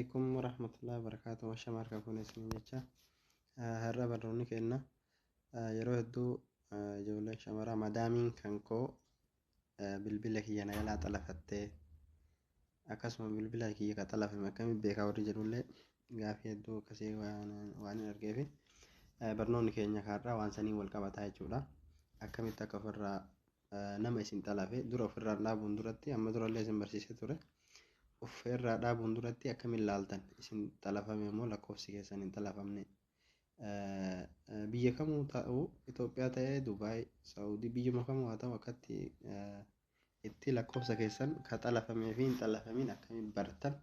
عليكم ورحمة الله وبركاته وشمار كون اسمي جتة هرب الروني كأنه يروح دو جولة شمارة مدامين كانكو بالبلة هي أنا يلا تلفت أقسم بالبلة هي كتلف مكان بيكا ورجلولة قافية دو كسي وأنا أرجعي برنوني كأنه كارا وانساني والكبتاي جولا أكمل تكفر nama isin talafe dura ofirraa dhaabuun duratti amma dura illee isin barsiisee ture ofirraa dhaabuun duratti akkamiin ilaaltan isin talafame immoo lakkoofsi keessan hin talafamne biyya kamuu ta'u Itoophiyaa ta'ee Dubaay Saawudii biyyuma kamuu haa ta'u akkatti itti lakkoofsa keessan ka talafamee fi hin talafamiin akkamiin bartan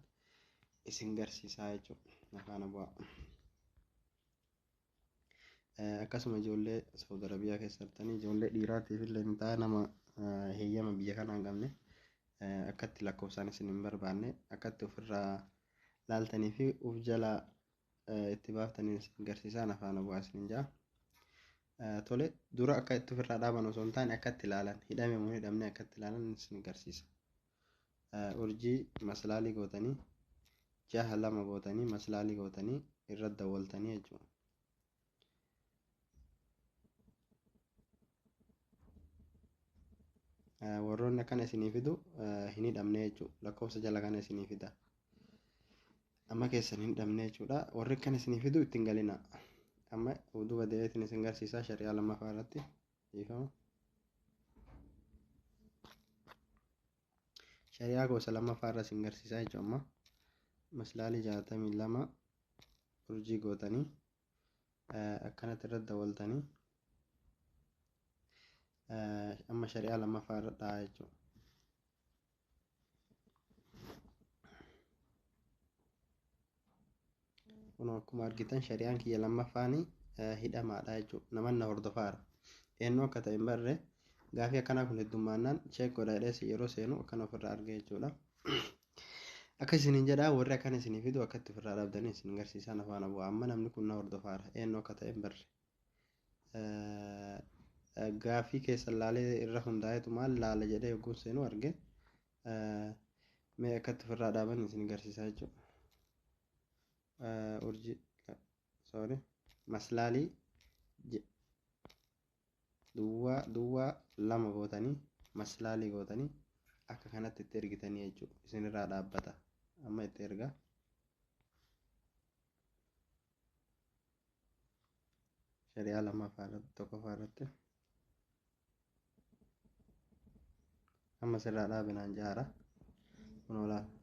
isin garsiisaa jechuudha afaan bu'aa. Akkasuma ijoollee Saawud Arabiyaa keessatti ijoollee dhiiraatiif illee ni ta'a nama heeyyama biyya kanaa hin qabne akkatti lakkoofsaan isin hin barbaanne akkatti ofirraa laaltanii fi uf jala itti baaftanii isin garsiisaan afaan bu'aa isin jaa. Tole dura akka itti ofirraa dhaaban osoo hin taane akkatti ilaalan hidhame moo hidhamne akkatti ilaalan isin garsiisa. Urjii maslaalii gootanii jaha lama gootanii maslaalii gootanii irra dawwaltanii jechuudha. Warroonni akkana isinii fidu hin hidhamne jechuudha lakkoofsa jala kana isinii fida amma keessan hin hidhamne jechuudha warri akkana isinii fidu ittiin galina amma duuba deebiitiin isin garsiisaa shari'aa lammaffaa irratti dhiifama shari'aa gosa lammaffaa irra isin garsiisaa jechuudha amma maslaalii 62 urjii gootanii akkanatti irra dawwaltanii amma shari'aa lammaffaa irra dha'a jechuudha. Kun akkuma argitan shari'aan kiyya lammaffaanii hidhamaadha jechuudha. Namoonni hordofaara. Eenyu akka ta'e hin barre gaafii akkanaa kun heddummaannaan cheek godhadhees yeroo seenu akkana ofirraa argee jechuudha. Akka isiniin jedhaa warri akkana isinii fidu akkatti ofirraa dhabdanii isin garsiisan afaan bu'aa. Amma namni kun na hordofaara. Eenyu akka ta'e hin barre. Gaafii keessan laalee irra hundaa'etu maal laala jedhee yogguun seenu arge mee akkatti ofirraa dhaaban isin garsiisaa jechuudha. Urjii maslaalii duwwaa lama gootanii maslaalii gootanii akka kanatti itti ergitanii jechuudha. Isin irraa dhaabbata amma itti erga. Shari'aa lammaffaa irratti tokkoffaa irratti. Amma sirraa dhaabinaan jaara kun olaanaa